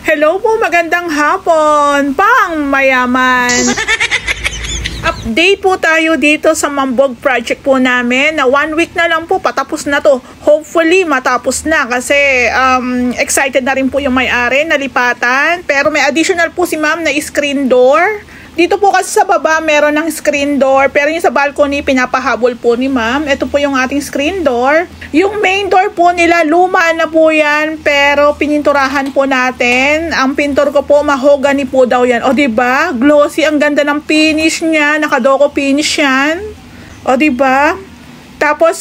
Hello po, magandang hapon, pang mayaman. Update po tayo dito sa Mambog project po namin na 1 week na lang po, patapos na to. Hopefully matapos na kasi excited na rin po yung may-ari na lipatan. Pero may additional po si ma'am na screen door. Dito po kasi sa baba meron ng screen door, pero yung sa balcony pinapahabol po ni ma'am. Ito po yung ating screen door. Yung main door po nila, luma na po yan, pero pininturahan po natin. Ang pintor ko po, mahogany po daw yan. O diba? Glossy, ang ganda ng finish niya. Nakadoko finish yan. O diba? Tapos,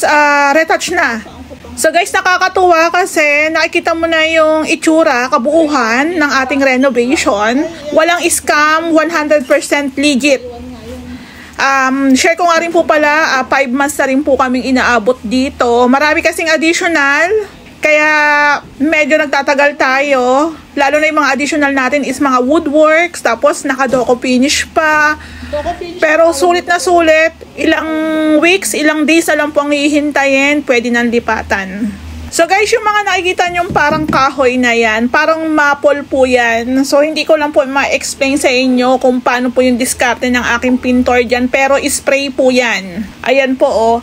retouch na. So guys, nakakatuwa kasi nakikita mo na yung itsura, kabuuhan ng ating renovation. Walang scam, 100% legit. Share ko nga rin po pala, 5 months na rin po kaming inaabot dito. Marami kasing additional, kaya medyo nagtatagal tayo. Lalo na yung mga additional natin is mga woodworks, tapos nakadoko finish pa. Pero sulit na sulit, ilang weeks, ilang days na lang po ang hihintayin, pwede nang lipatan. So guys, yung mga nakikita nyong parang kahoy na yan, parang maple po yan. So hindi ko lang po ma-explain sa inyo kung paano po yung diskarte ng aking pintor dyan, pero spray po yan. Ayan po oh.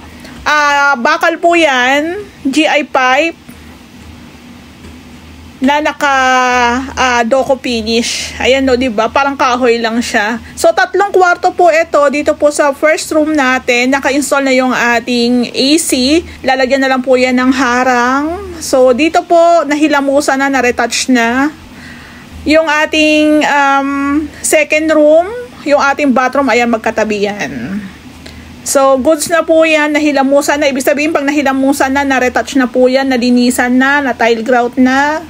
Bakal po yan, GI pipe na naka doko finish. Ayan no, diba? Parang kahoy lang siya. So, 3 kwarto po ito. Dito po sa first room natin, naka-install na yung ating AC. Lalagyan na lang po yan ng harang. So, dito po, nahilamusan na, na-retouch na. Yung ating second room, yung ating bathroom, ayan, magkatabi yan. So, goods na po yan, nahilamusan na. Ibig sabihin, pag nahilamusan na, na-retouch na po yan, nalinisan na, na-tile grout na.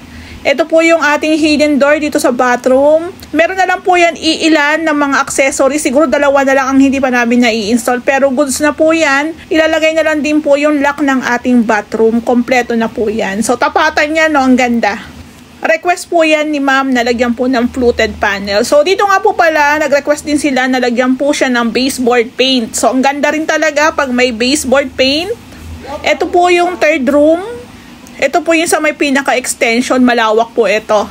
Ito po yung ating hidden door dito sa bathroom. Meron na lang po yan iilan ng mga accessories. Siguro 2 na lang ang hindi pa namin na-i-install. Pero goods na po yan. Ilalagay na lang din po yung lock ng ating bathroom. Kompleto na po yan. So, tapatan niya, no? Ang ganda. Request po yan ni ma'am na lagyan po ng fluted panel. So, dito nga po pala, nag-request din sila na lagyan po siya ng baseboard paint. So, ang ganda rin talaga pag may baseboard paint. Ito po yung third room. Ito po yung sa may pinaka-extension, malawak po ito.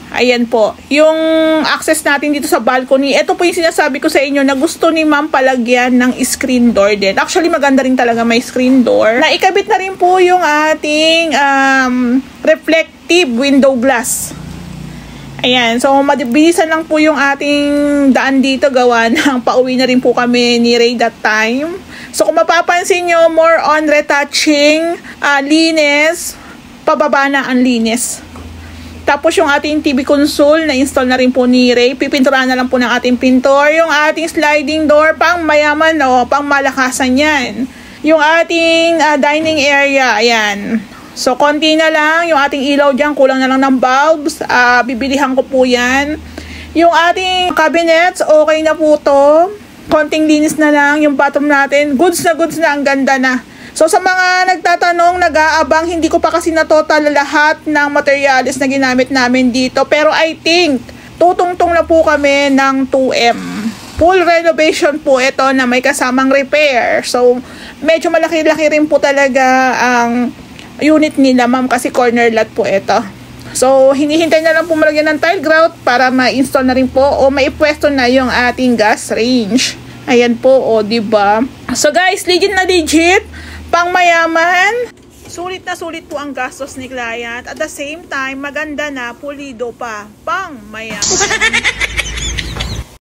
Ayan po. Yung access natin dito sa balcony, ito po yung sinasabi ko sa inyo na gusto ni ma'am palagyan ng screen door din. Actually, maganda rin talaga may screen door. Naikabit na rin po yung ating reflective window glass. Ayan. So, mabilisan lang po yung ating daan dito. Gawa ng pauwi na rin po kami ni Ray that time. So, kung mapapansin nyo, more on retouching, linis, pababa na ang linis. Tapos, yung ating TV console, na-install na rin po ni Ray. Pipinturahan na lang po ng ating pintor. Yung ating sliding door, pang mayaman, o, pang malakasan yan. Yung ating dining area, ayan. So, konti na lang. Yung ating ilaw dyan, kulang na lang ng bulbs. Bibilihan ko po yan. Yung ating cabinets, okay na po to. Konting linis na lang yung bathroom natin. Goods na, ang ganda na. So, sa mga nagtatanong, nag-aabang, hindi ko pa kasi na-total lahat ng materials na ginamit namin dito. Pero I think, tutungtong na po kami ng 2M. Full renovation po ito na may kasamang repair. So, medyo malaki-laki rin po talaga ang unit nila, ma'am, kasi corner lot po ito. So, hinihintay na lang po malagyan ng tile grout para ma-install na rin po o maipwesto na yung ating gas range. Ayan po, o, diba? So, guys, legit na legit, pang mayaman. Sulit na sulit po ang gastos ni client. At the same time, maganda na, pulido pa, pang mayaman.